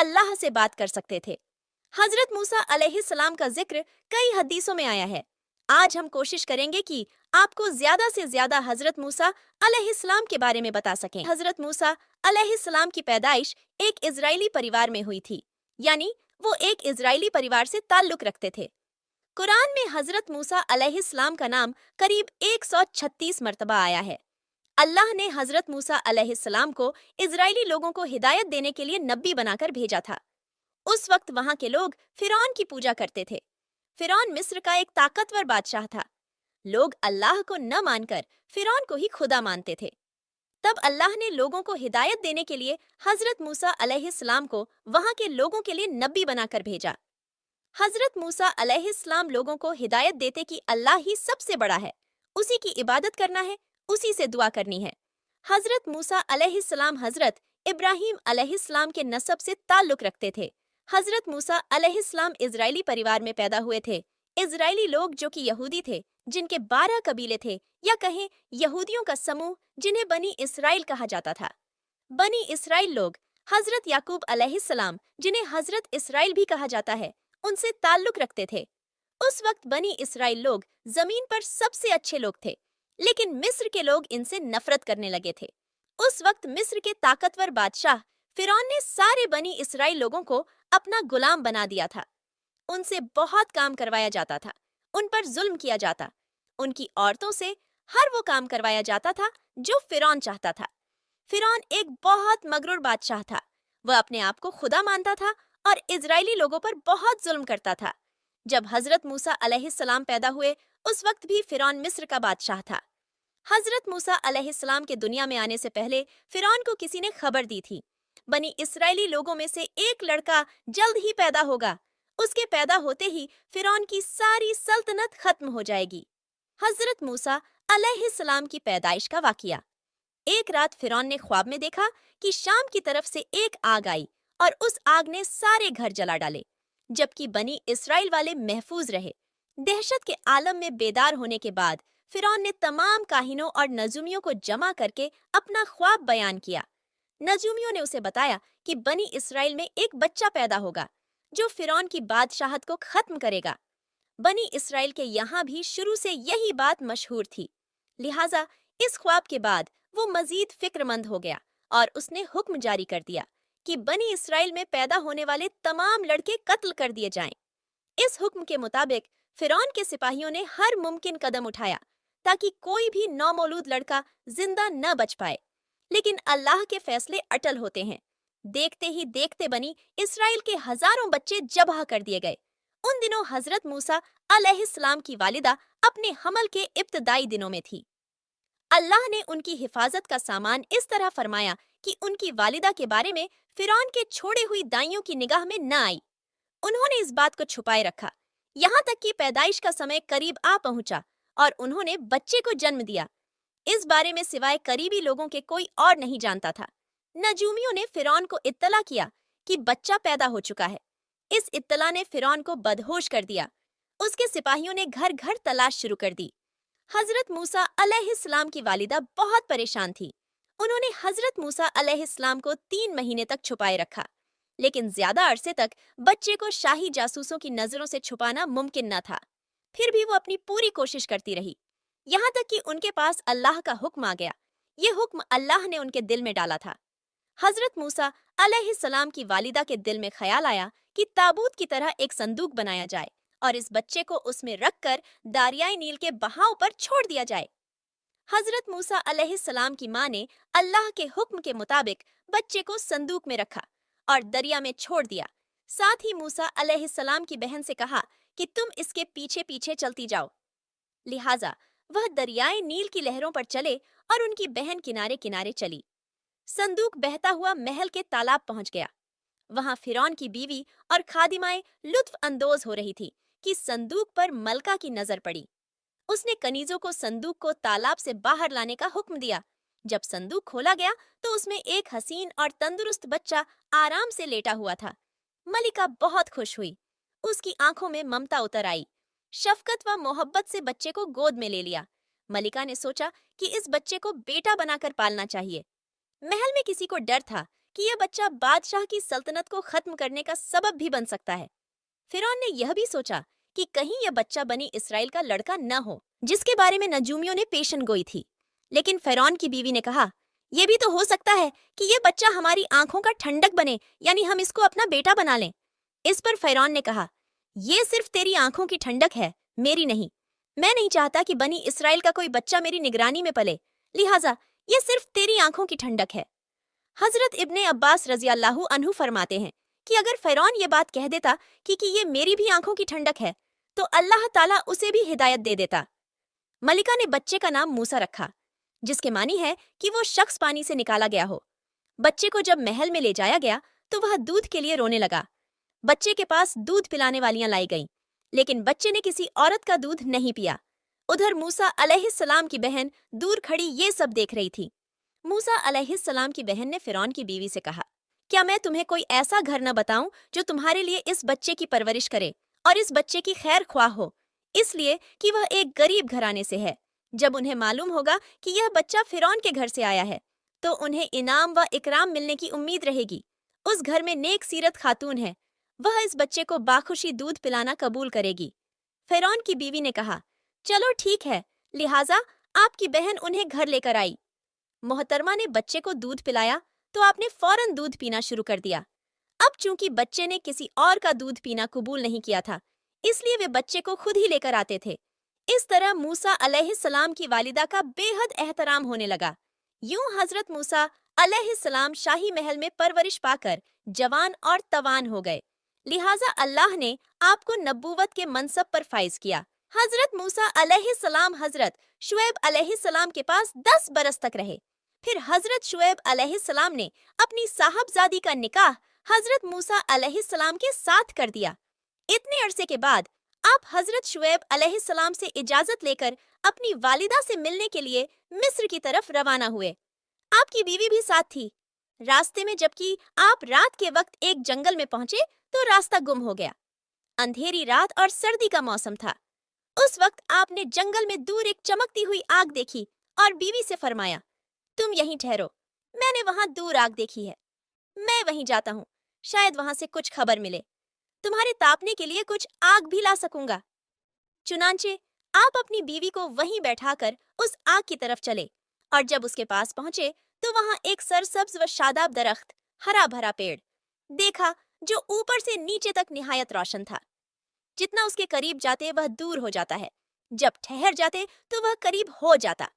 अल्लाह से बात कर सकते थे। हजरत मूसा अलैहिस्सलाम का जिक्र कई हदीसों में आया है। आज हम कोशिश करेंगे कि आपको ज्यादा से ज्यादा हजरत मूसा अलैहिस्सलाम के बारे में बता सकें। हजरत मूसा अलैहिस्सलाम की पैदाइश एक इजरायली परिवार में हुई थी, यानी वो एक इजरायली परिवार से ताल्लुक रखते थे। कुरान में हजरत मूसा अलैहिस्सलाम का नाम करीब 136 मरतबा आया है। अल्लाह ने हजरत मूसा अलैहिस्सलाम को इजरायली लोगों को हिदायत देने के लिए नबी बनाकर भेजा था। उस वक्त वहां के लोग फिरौन की पूजा करते थे। फिरौन मिस्र का एक ताकतवर बादशाह था। लोग अल्लाह को न मानकर फिरौन को ही खुदा मानते थे। तब अल्लाह ने लोगों को हिदायत देने के लिए हजरत मूसा अलैहिस्सलाम को वहां के लोगों के लिए नबी बनाकर भेजा। हजरत मूसा अलैहिस्सलाम लोगों को हिदायत देते कि अल्लाह ही सबसे बड़ा है, उसी की इबादत करना है, उसी से दुआ करनी है। हजरत मूसा अलैहिस्सलाम हजरत इब्राहीम अलैहिस्सलाम के नसब से ताल्लुक रखते थे। हजरत मूसा अलैहिस्सलाम इजरायली परिवार में पैदा हुए थे। इजरायली लोग जो कि यहूदी थे, जिनके 12 कबीले थे, या कहें यहूदियों का समूह जिन्हें बनी इसराइल कहा जाता था। बनी इसराइल लोग हजरत याकूब अलैहिस्सलाम, जिन्हें हजरत इसराइल भी कहा जाता है, उनसे ताल्लुक रखते थे। उस वक्त बनी इसराइल लोग जमीन पर सबसे अच्छे लोग थे, लेकिन मिस्र के लोग इनसे नफरत करने लगे थे। उस वक्त मिस्र के ताकतवर बादशाह फिरौन ने सारे बनी इसराइल लोगों को अपना गुलाम बना दिया था। उनसे बहुत काम करवाया जाता था, उन पर जुल्म किया जाता, उनकी औरतों से हर वो काम करवाया जाता था जो फिरौन चाहता था। फिरौन एक बहुत मगरूर बादशाह था। वह अपने आप को खुदा मानता था और इजरायली लोगों पर बहुत जुल्म करता था। जब हजरत मूसा अलैहिस्सलाम पैदा हुए, उस वक्त भी फिरौन मिस्र का बादशाह था। हजरत मूसा अलैहिस्सलाम के दुनिया में आने से पहले फिरौन को किसी ने खबर दी थी, बनी इस्राएली लोगों में से एक लड़का जल्द ही पैदा होगा। उसके पैदा होते ही फिरौन की सारी सल्तनत खत्म हो जाएगी। हजरत मूसा अलैहिस्सलाम की पैदाइश का वाकिया। एक रात फिरौन ने ख्वाब में देखा कि शाम की तरफ से एक आग आई और उस आग ने सारे घर जला डाले, जबकि बनी इसराइल वाले महफूज रहे। दहशत के आलम में बेदार होने के बाद फिरौन ने तमाम काहिनों और नजूमियों को जमा करके अपना ख्वाब बयान किया। नजूमियों ने उसे बताया कि बनी इसराइल में एक बच्चा पैदा होगा जो फिरौन की बादशाहत को खत्म करेगा। बनी इसराइल के यहाँ भी शुरू से यही बात मशहूर थी, लिहाजा इस ख्वाब के बाद वो मजीद फिक्रमंद हो गया और उसने हुक्म जारी कर दिया कि बनी इसराइल में पैदा होने वाले तमाम लड़के कत्ल कर दिए जाएं। इस हुक्म के मुताबिक फिरौन के सिपाहियों ने हर मुमकिन कदम उठाया ताकि कोई भी नौमौलूद लड़का जिंदा न बच पाए, लेकिन अल्लाह के फैसले अटल होते हैं। देखते ही देखते बनी इसराइल के हजारों बच्चे जबह कर दिए गए। उन दिनों हजरत मूसा अलैहिस्सलाम की वालिदा अपने हमल के इब्तदाई दिनों में थी। अल्लाह ने उनकी हिफाजत का सामान इस तरह फरमाया कि उनकी वालिदा के बारे में फिरौन के छोड़े हुई दाइयों की निगाह में न आई। उन्होंने इस बात को छुपाए रखा, यहाँ तक कि पैदाइश का समय करीब आ पहुंचा और उन्होंने बच्चे को जन्म दिया। इस बारे में सिवाय करीबी लोगों के कोई और नहीं जानता था। नजूमियों ने फिरौन को इत्तला किया कि बच्चा पैदा हो चुका है। इस इत्तला ने फिरौन को बदहोश कर दिया। उसके सिपाहियों ने घर घर तलाश शुरू कर दी। हजरत मूसा अलैहिस्सलाम की वालिदा बहुत परेशान थी। उन्होंने हजरत मूसा अलैहिस्सलाम को 3 महीने तक छुपाए रखा, लेकिन ज्यादा अरसे तक बच्चे को शाही जासूसों की नजरों से छुपाना मुमकिन न था। फिर भी वो अपनी पूरी कोशिश करती रही, यहाँ तक कि उनके पास अल्लाह का हुक्म आ गया। ये हुक्म अल्लाह ने उनके दिल में डाला था। हजरत मूसा अलैहिस्सलाम की वालिदा के दिल में ख्याल आया कि ताबूत की तरह एक संदूक बनाया जाए और इस बच्चे को उसमें रखकर दरियाए नील के बहाव पर छोड़ दिया जाए। हजरत मूसा अलैहिस्सलाम की मां ने अल्लाह के हुक्म के मुताबिक बच्चे को संदूक में रखा और दरिया में छोड़ दिया। साथ ही मूसा अलैहिस्सलाम की बहन से कहा कि तुम इसके पीछे पीछे चलती जाओ। लिहाजा वह दरियाए नील की लहरों पर चले और उनकी बहन किनारे किनारे चली। संदूक बहता हुआ महल के तालाब पहुंच गया। वहां फिरौन की बीवी और खादिमाएं लुत्फ अंदोज हो रही थी कि संदूक पर मलका की नजर पड़ी। उसने कनीजों को संदूक को तालाब से बाहर लाने का हुक्म दिया। जब संदूक खोला गया तो उसमें एक हसीन और तंदुरुस्त बच्चा आराम से लेटा हुआ था। मलिका बहुत खुश हुई। उसकी आंखों में ममता उतर आई। शफकत व मोहब्बत से बच्चे को गोद में ले लिया। मलिका ने सोचा कि इस बच्चे को बेटा बनाकर पालना चाहिए। महल में किसी को डर था कि ये बच्चा बादशाह की सल्तनत को खत्म करने का सबब भी बन सकता है। फिरौन ने यह भी सोचा कि कहीं यह बच्चा बनी इसराइल का लड़का न हो, जिसके बारे में नजूमियों ने पेशन गोई थी। लेकिन फिरौन की बीवी ने कहा, यह भी तो हो सकता है कि यह बच्चा हमारी आंखों का ठंडक बने, यानी हम इसको अपना बेटा बना लें। इस पर फिरौन ने कहा, यह सिर्फ तेरी आंखों की ठंडक है, मेरी नहीं। मैं नहीं चाहता कि बनी इसराइल का कोई बच्चा मेरी निगरानी में पले, लिहाजा यह सिर्फ तेरी आंखों की ठंडक है। हजरत इब्ने अब्बास रजी अल्लाहु अन्हु फरमाते हैं कि अगर फिरौन ये बात कह देता कि ये मेरी भी आंखों की ठंडक है, तो अल्लाह ताला उसे भी हिदायत दे देता। मलिका ने बच्चे का नाम मूसा रखा, जिसके मानी है कि वो शख्स पानी से निकाला गया हो। बच्चे को जब महल में ले जाया गया तो वह दूध के लिए रोने लगा। बच्चे के पास दूध पिलाने वालियां लाई गईं, लेकिन बच्चे ने किसी औरत का दूध नहीं पिया। उधर मूसा अलैहिस्सलाम की बहन दूर खड़ी ये सब देख रही थी। मूसा अलैहिस्सलाम की बहन ने फिरौन की बीवी से कहा, क्या मैं तुम्हें कोई ऐसा घर न बताऊं जो तुम्हारे लिए इस बच्चे की परवरिश करे और इस बच्चे की खैर ख्वाह हो, इसलिए कि वह एक गरीब घराने से है। जब उन्हें मालूम होगा कि यह बच्चा फिरौन के घर से आया है, तो उन्हें इनाम व इकराम मिलने की उम्मीद रहेगी। उस घर में नेक सीरत खातून है, वह इस बच्चे को बाखुशी दूध पिलाना कबूल करेगी। फिरौन की बीवी ने कहा, चलो ठीक है, लिहाजा आपकी बहन उन्हें घर लेकर आई। मोहतरमा ने बच्चे को दूध पिलाया तो आपने फौरन दूध पीना शुरू कर दिया। अब चूंकि बच्चे ने किसी और का दूध पीना कबूल नहीं किया था, इसलिए वे बच्चे को खुद ही लेकर आते थे। इस तरह मूसा अलैहिस्सलाम की वालिदा का बेहद एहतराम होने लगा। यूं हजरत मूसा अलैहिस्सलाम शाही महल में परवरिश पाकर जवान और तवान हो गए, लिहाजा अल्लाह ने आपको नबूवत के मनसब पर फाइज किया। हजरत मूसा अलैहिस्सलाम हजरत शुएब अलैहिस्सलाम के पास 10 बरस तक रहे। फिर हजरत शुएब अलैहिस्सलाम ने अपनी साहबजादी का निकाह हजरत मूसा अलैहिस्सलाम के साथ कर दिया। इतने अरसे के बाद आप हजरत शुएब अलैहिस्सलाम से इजाजत लेकर अपनी वालिदा से मिलने के लिए मिस्र की तरफ रवाना हुए। आपकी बीवी भी साथ थी। रास्ते में जबकि आप रात के वक्त एक जंगल में पहुंचे तो रास्ता गुम हो गया। अंधेरी रात और सर्दी का मौसम था। उस वक्त आपने जंगल में दूर एक चमकती हुई आग देखी और बीवी से फरमाया, तुम यहीं ठहरो, मैंने वहां दूर आग देखी है, मैं वहीं जाता हूँ, शायद वहां से कुछ खबर मिले, तुम्हारे तापने के लिए कुछ आग भी ला सकूंगा। चुनांचे आप अपनी बीवी को वहीं बैठाकर उस आग की तरफ चले और जब उसके पास पहुंचे तो वहां एक सरसब्ज व शादाब दरख्त, हरा भरा पेड़ देखा जो ऊपर से नीचे तक निहायत रोशन था। जितना उसके करीब जाते वह दूर हो जाता है, जब ठहर जाते तो वह करीब हो जाता।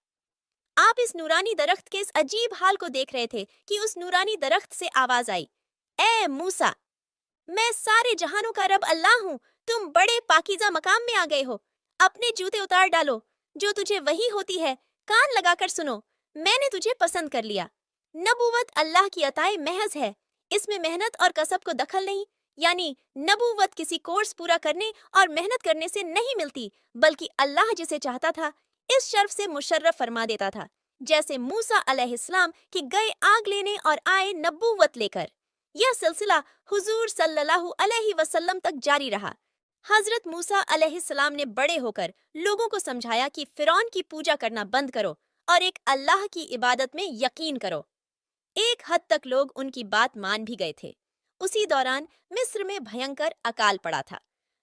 आप इस नूरानी दरख्त के इस अजीब हाल को देख रहे थे कि उस नूरानी दरख्त से आवाज आई, ए मूसा, मैं सारे जहानों का रब अल्लाह हूँ, तुम बड़े पाकीज़ा मकाम में आ गए हो। अपने जूते उतार डालो, जो तुझे वही होती है, कान लगाकर सुनो, मैंने तुझे पसंद कर लिया। नबूवत अल्लाह की अताए महज है, इसमें मेहनत और कसब को दखल नहीं, यानी नबूवत किसी कोर्स पूरा करने और मेहनत करने से नहीं मिलती, बल्कि अल्लाह जिसे चाहता था इस शर्फ से मुशर्रफ फरमा देता था, जैसे मूसा अलैहिस्सलाम कि गए आग लेने और आए नबूवत लेकर। यह सिलसिला हुजूर सल्लल्लाहु अलैहि वसल्लम तक जारी रहा। हजरत मूसा अलैहिस्सलाम ने बड़े होकर लोगों को समझाया कि फिरौन की पूजा करना बंद करो और एक अल्लाह की इबादत में यकीन करो। एक हद तक लोग उनकी बात मान भी गए थे। उसी दौरान मिस्र में भयंकर अकाल पड़ा था।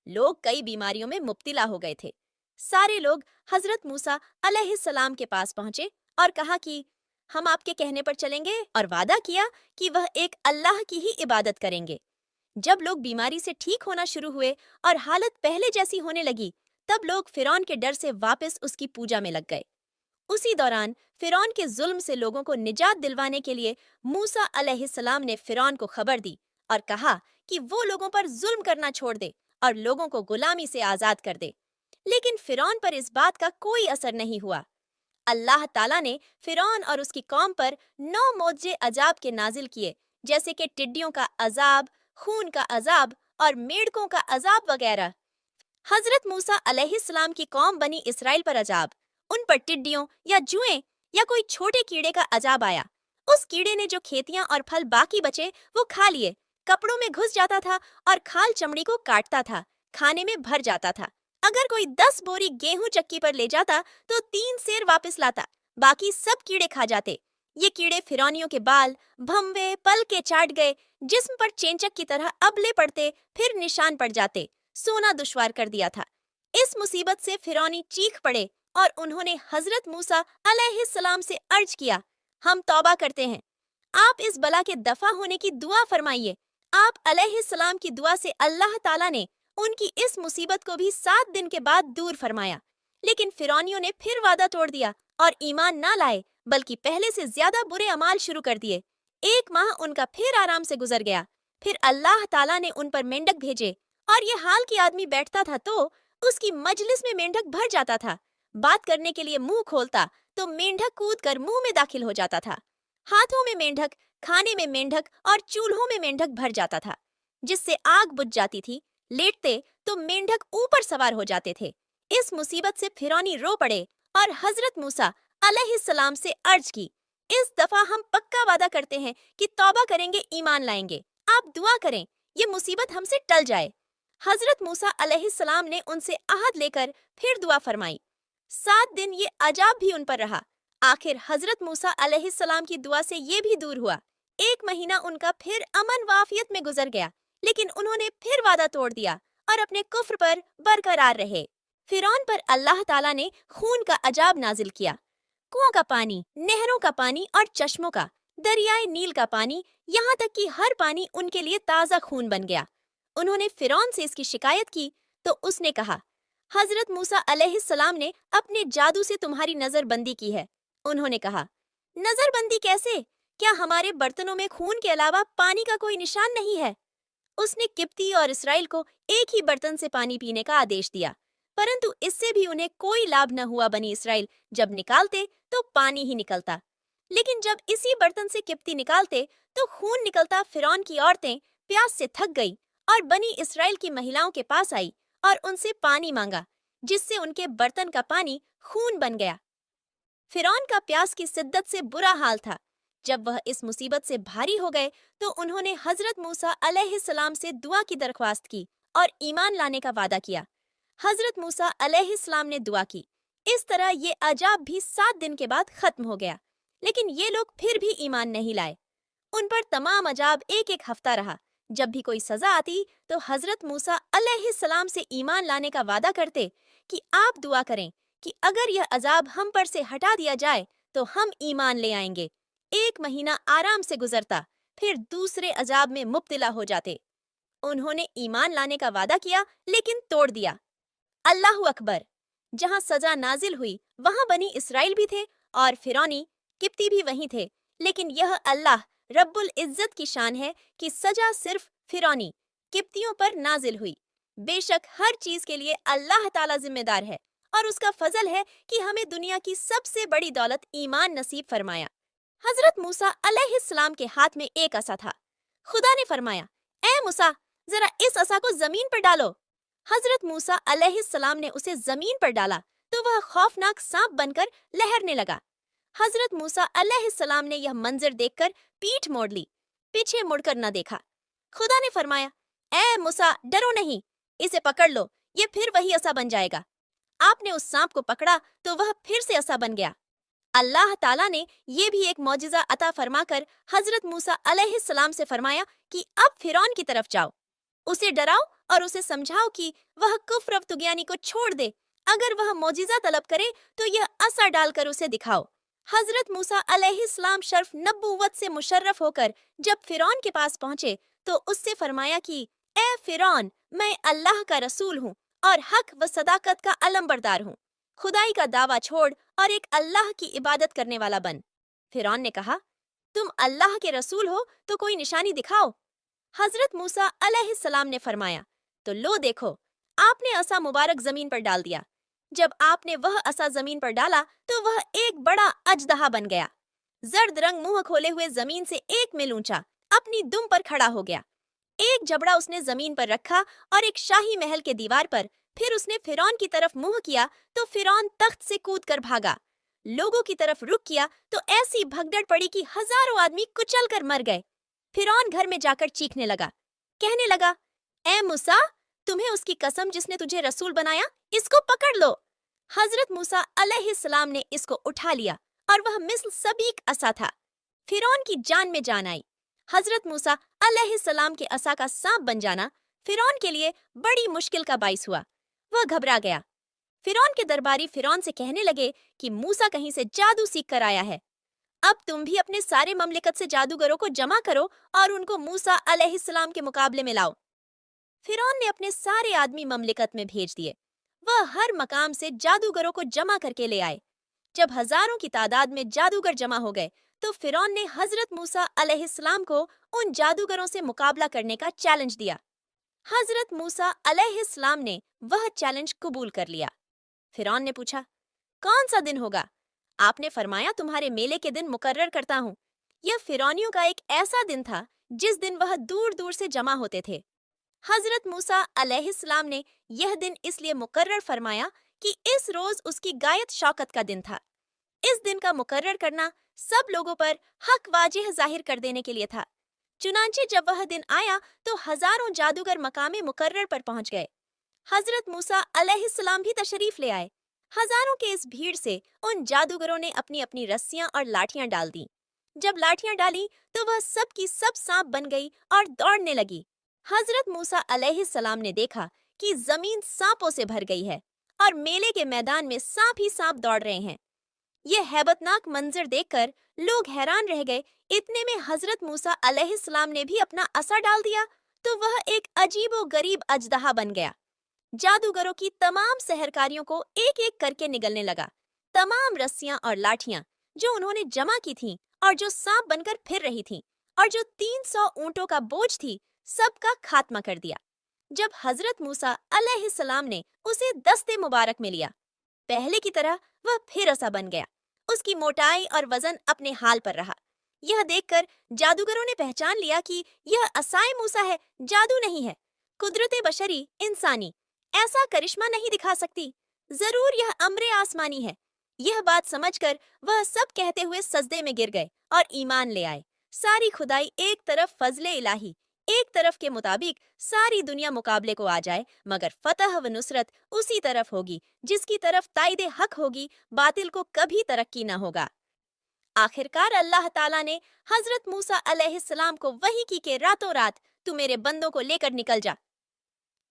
लोग कई बीमारियों में मुब्तला हो गए थे। सारे लोग हजरत मूसा अलैहिस्सलाम के पास पहुंचे और कहा कि हम आपके कहने पर चलेंगे, और वादा किया कि वह एक अल्लाह की ही इबादत करेंगे। जब लोग बीमारी से ठीक होना शुरू हुए और हालत पहले जैसी होने लगी, तब लोग फिरौन के डर से वापस उसकी पूजा में लग गए। उसी दौरान फिरौन के जुल्म से लोगों को निजात दिलवाने के लिए मूसा अलैहिस्सलाम ने फिरौन को खबर दी और कहा कि वो लोगों पर जुल्म करना छोड़ दे और लोगों को गुलामी से आजाद कर दे। लेकिन फिरौन पर इस बात का कोई असर नहीं हुआ। अल्लाह ताला ने फिरौन और उसकी कौम पर 9 मौजे अजाब के नाजिल किए, जैसे कि टिड्डियों का अजाब, खून का अजाब और मेढकों का अजाब वगैरह। हजरत मूसा अलैहिस्सलाम की कौम बनी इसराइल पर अजाब, उन पर टिड्डियों या जुएं या कोई छोटे कीड़े का अजाब आया। उस कीड़े ने जो खेतियां और फल बाकी बचे वो खा लिए, कपड़ों में घुस जाता था और खाल चमड़ी को काटता था, खाने में भर जाता था। अगर कोई 10 बोरी गेहूं चक्की पर ले जाता तो 3 सेर वापस लाता, बाकी सब कीड़े खा जाते। ये कीड़े फिरौनियों के बाल, भंवे, पल के चाट गए, जिस्म पर चेंचक की तरह अबले पड़ते, फिर निशान पड़ जाते, सोना दुश्वार कर दिया था। इस मुसीबत से फिरौनी चीख पड़े और उन्होंने हजरत मूसा अलैहिस्सलाम से अर्ज किया, हम तौबा करते हैं, आप इस बला के दफा होने की दुआ फरमाइए। आप अलैहिस्सलाम की दुआ से अल्लाह ताला ने उनकी इस मुसीबत को भी 7 दिन के बाद दूर फरमाया। लेकिन फिरौनियों ने फिर वादा तोड़ दिया और ईमान ना लाए, बल्कि पहले से ज्यादा बुरे अमाल शुरू कर दिए। 1 माह उनका फिर आराम से गुजर गया। फिर अल्लाह ताला ने उन पर मेंढक भेजे और ये हाल कि आदमी बैठता था तो उसकी मजलिस में मेंढक भर जाता था। बात करने के लिए मुंह खोलता तो मेंढक कूद कर मुंह में दाखिल हो जाता था। हाथों में मेंढक, खाने में मेंढक और चूल्हों में मेंढक भर जाता था, जिससे आग बुझ जाती थी। लेटते तो मेंढक ऊपर सवार हो जाते थे। इस मुसीबत से फिरौनी रो पड़े और हजरत मूसा अलैहिस्सलाम से अर्ज की, इस दफा हम पक्का वादा करते हैं कि तौबा करेंगे, ईमान लाएंगे। आप दुआ करें, ये मुसीबत हमसे टल जाए। हजरत मूसा अलैहिस्सलाम ने उनसे आहद लेकर फिर दुआ फरमाई। 7 दिन ये अजाब भी उन पर रहा। आखिर हजरत मूसा अलैहिस्सलाम की दुआ से ये भी दूर हुआ। 1 महीना उनका फिर अमन वाफियत में गुजर गया, लेकिन उन्होंने फिर वादा तोड़ दिया और अपने कुफ्र पर बरकरार रहे। फिरौन पर अल्लाह ताला ने खून का अजाब नाजिल किया। कुओं का पानी, नहरों का पानी और चश्मों का, दरियाए नील का पानी, यहाँ तक कि हर पानी उनके लिए ताज़ा खून बन गया। उन्होंने फिरौन से इसकी शिकायत की तो उसने कहा, हजरत मूसा अलैहिस्सलाम ने अपने जादू से तुम्हारी नजरबंदी की है। उन्होंने कहा, नजरबंदी कैसे? क्या हमारे बर्तनों में खून के अलावा पानी का कोई निशान नहीं है? उसने किप्ती और इसराइल को एक ही बर्तन से पानी पीने का आदेश दिया, परंतु इससे भी उन्हें कोई लाभ न हुआ। बनी इसराइल जब निकालते तो पानी ही निकलता, लेकिन जब इसी बर्तन से किप्ती निकालते तो खून निकलता। फिरौन की औरतें प्यास से थक गई और बनी इसराइल की महिलाओं के पास आई और उनसे पानी मांगा, जिससे उनके बर्तन का पानी खून बन गया। फिरौन का प्यास की शिद्दत से बुरा हाल था। जब वह इस मुसीबत से भारी हो गए तो उन्होंने हजरत मूसा अलैहिस्सलाम से दुआ की दरख्वास्त की और ईमान लाने का वादा किया। हजरत मूसा अलैहिस्सलाम ने दुआ की। इस तरह ये अजाब भी 7 दिन के बाद खत्म हो गया, लेकिन ये लोग फिर भी ईमान नहीं लाए। उन पर तमाम अजाब 1-1 हफ्ता रहा। जब भी कोई सजा आती तो हजरत मूसा अलैहिस्सलाम से ईमान लाने का वादा करते कि आप दुआ करें कि अगर यह अजाब हम पर से हटा दिया जाए तो हम ईमान ले आएंगे। 1 महीना आराम से गुजरता, फिर दूसरे अजाब में मुब्तला हो जाते। उन्होंने ईमान लाने का वादा किया, लेकिन तोड़ दिया। अल्लाहु अकबर! जहाँ सजा नाजिल हुई वहाँ बनी इसराइल भी थे और फिरौनी किप्ती भी वहीं थे। लेकिन यह अल्लाह रब्बुल इज्जत की शान है कि सजा सिर्फ फिरौनी किप्तियों पर नाजिल हुई। बेशक हर चीज के लिए अल्लाह ताला जिम्मेदार है और उसका फजल है कि हमें दुनिया की सबसे बड़ी दौलत ईमान नसीब फरमाया। हजरत मूसा अलैहिस्सलाम के हाथ में एक असा था। खुदा ने फरमाया, ए मूसा, जरा इस असा को जमीन पर डालो। हजरत मूसा अलैहिस्सलाम ने उसे जमीन पर डाला तो वह खौफनाक सांप बनकर लहरने लगा। हजरत मूसा अलैहिस्सलाम ने यह मंजर देखकर पीठ मोड़ ली, पीछे मुड़कर न देखा। खुदा ने फरमाया, ए मूसा, डरो नहीं, इसे पकड़ लो, ये फिर वही असा बन जाएगा। आपने उस सांप को पकड़ा तो वह फिर से असा बन गया। अल्लाह ताला ने ये भी एक मौजिजा अता फरमाकर हजरत मूसा अलैहिस्सलाम से फरमाया कि अब फिरौन की तरफ जाओ, उसे डराओ और उसे समझाओ कि वह कुफ्र तुगयानी को छोड़ दे। अगर वह मौजिजा तलब करे तो यह असा डालकर उसे दिखाओ। हजरत मूसा अलैहिस्सलाम शर्फ नबूवत से मुशर्रफ होकर जब फिरौन के पास पहुंचे तो उससे फरमाया कि ए फिरौन, मैं अल्लाह का रसूल हूँ और हक व सदाकत का अलमबरदार हूँ। खुदाई का दावा छोड़ और एक अल्लाह की इबादत करने वाला बन। फिरौन ने कहा, तुम अल्लाह के रसूल हो तो कोई निशानी दिखाओ। हजरत मूसा अलैहिस्सलाम ने फरमाया, तो लो देखो, आपने असा मुबारक जमीन पर डाल दिया। जब आपने वह असा जमीन पर डाला तो वह एक बड़ा अजदहा बन गया। जर्द रंग मुंह खोले हुए जमीन से 1 मील ऊंचा अपनी दुम पर खड़ा हो गया। एक जबड़ा उसने जमीन पर रखा और एक शाही महल के दीवार पर। फिर उसने फिरौन की तरफ मुंह किया तो फिरौन तख्त से कूद कर भागा। लोगों की तरफ रुख किया तो ऐसी भगदड़ पड़ी कि हजारों आदमी कुचल कर मर गए। फिरौन घर में जाकर चीखने लगा, कहने लगा, ए मूसा, तुम्हें उसकी कसम जिसने तुझे रसूल बनाया, इसको पकड़ लो। हजरत मूसा अलैहिस्सलाम ने इसको उठा लिया और वह मिस्ल सबीक असा था। फिरौन की जान में जान आई। हजरत मूसा अलैहिस्सलाम के असा का सांप बन जाना फिरौन के लिए बड़ी मुश्किल का बाइस हुआ। वह घबरा गया। फिरौन के दरबारी फिरौन से कहने लगे कि मूसा कहीं से जादू सीख कर आया है। अब तुम भी अपने सारे ममलिकत से जादूगरों को जमा करो और उनको मूसा अलैहिस्सलाम के मुकाबले में लाओ। फिरौन ने अपने सारे आदमी ममलिकत में भेज दिए। वह हर मकाम से जादूगरों को जमा करके ले आए। जब हजारों की तादाद में जादूगर जमा हो गए तो फिरौन ने हजरत मूसा अलैहिस्सलाम को उन जादूगरों से मुकाबला करने का चैलेंज दिया। हजरत मूसा अलैहिस्सलाम ने वह चैलेंज कबूल कर लिया। फिरौन ने पूछा, कौन सा दिन होगा? आपने फरमाया तुम्हारे मेले के दिन मुकर्रर करता हूँ। यह फिरौनियों का एक ऐसा दिन था जिस दिन वह दूर दूर से जमा होते थे। हजरत मूसा अलैहिस्सलाम ने यह दिन इसलिए मुकर्रर फरमाया कि इस रोज उसकी गायत शौकत का दिन था। इस दिन का मुकर्रर करना सब लोगों पर हक वाजिह जाहिर कर देने के लिए था। चुनांचे जब वह दिन आया तो हजारों जादूगर मकामे मुकर्रर पर पहुंच गए। हजरत मूसा अलैहिस्सलाम भी तशरीफ ले आए। हजारों के इस भीड़ से उन जादूगरों ने अपनी अपनी रस्सियां और लाठियां डाल दी। जब लाठियां डाली तो वह सब की सब सांप बन गई और दौड़ने लगी। हजरत मूसा अलैहिस्सलाम ने देखा कि जमीन सांपों से भर गई है और मेले के मैदान में सांप ही सांप दौड़ रहे हैं। यह हैबतनाक मंजर देखकर लोग हैरान रह गए। इतने में हजरत मूसा अलैहिस्सलाम ने भी अपना असा डाल दिया तो वह एक अजीबो गरीब अजदहा बन गया। जादूगरों की तमाम सहरकारियों को एक एक करके निगलने लगा। तमाम रस्सियां और लाठियां जो उन्होंने जमा की थीं और जो सांप बनकर फिर रही थीं और जो 300 ऊंटों का बोझ थी, सबका खात्मा कर दिया। जब हजरत मूसा अलैहिस्सलाम ने उसे दस्ते मुबारक में लिया, पहले की तरह वह फिर असा बन गया। उसकी मोटाई और वजन अपने हाल पर रहा। यह देखकर जादूगरों ने पहचान लिया कि यह असाए मूसा है, जादू नहीं है। कुदरत बशरी इंसानी ऐसा करिश्मा नहीं दिखा सकती, जरूर यह अम्रे आसमानी है। यह बात समझकर वह सब कहते हुए सजदे में गिर गए और ईमान ले आए। सारी खुदाई एक तरफ, फजले इलाही एक तरफ के मुताबिक सारी दुनिया मुकाबले को आ जाए, मगर फतह व नुसरत उसी तरफ होगी जिसकी तरफ ताइदे हक होगी, बातिल को कभी तरक्की न होगा। आखिरकार अल्लाह ताला ने हजरत मूसा अलैहिस्सलाम को वही की के रातों रात तू मेरे बंदों को लेकर निकल जा।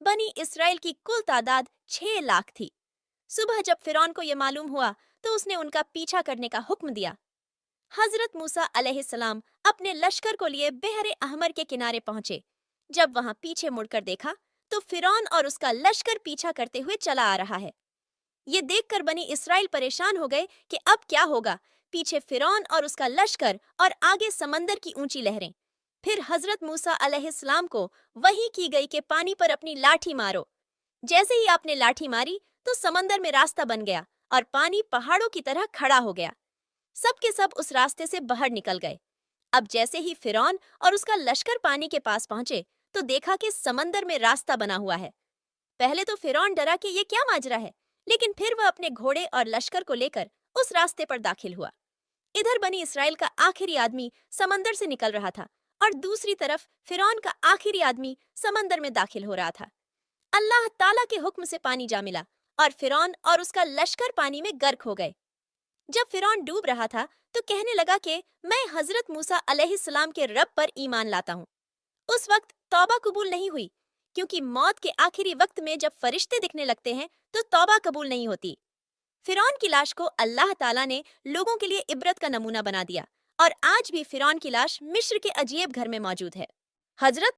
बनी इसराइल की कुल तादाद 6 लाख थी। सुबह जब फिरौन को यह मालूम हुआ तो उसने उनका पीछा करने का हुक्म दिया। हजरत मूसा अलैहिस्सलाम अपने लश्कर को लिए बहरे अहमर के किनारे पहुंचे। जब वहां पीछे मुड़कर देखा तो फिरौन और उसका लश्कर पीछा करते हुए चला आ रहा है। ये देखकर बनी इसराइल परेशान हो गए कि अब क्या होगा। पीछे फिरौन और उसका लश्कर और आगे समंदर की ऊंची लहरें। फिर हजरत मूसा अलैहिस्सलाम को वही की गई कि पानी पर अपनी लाठी मारो। जैसे ही आपने लाठी मारी तो समंदर में रास्ता बन गया और पानी पहाड़ों की तरह खड़ा हो गया। सब के सब उस रास्ते से बाहर निकल गए। अब जैसे ही फिरौन और उसका लश्कर पानी के पास पहुंचे तो देखा कि समंदर में रास्ता बना हुआ है। पहले तो फिरौन डरा कि ये क्या माजरा है, लेकिन फिर वह अपने घोड़े और लश्कर को लेकर उस रास्ते पर दाखिल हुआ। इधर बनी इसराइल का आखिरी आदमी समंदर से निकल रहा था और दूसरी तरफ फिरौन का आखिरी आदमी समंदर में दाखिल हो रहा था। अल्लाह ताला के हुक्म से पानी जा मिला और फिरौन और उसका लश्कर पानी में गर्क हो गए। जब फिरौन डूब रहा था तो कहने लगा कि मैं हजरत मूसा अलैहिस्सलाम के रब पर ईमान लाता हूँ। उस वक्त तौबा कबूल नहीं हुई, क्योंकि मौत के आखिरी वक्त में जब फरिश्ते दिखने लगते हैं तो तौबा कबूल नहीं होती। फिरौन की लाश को अल्लाह ताला ने लोगों के लिए इबरत का नमूना बना दिया और आज भी फिरौन की लाश मिस्र के अजीब घर में मौजूद है। हजरत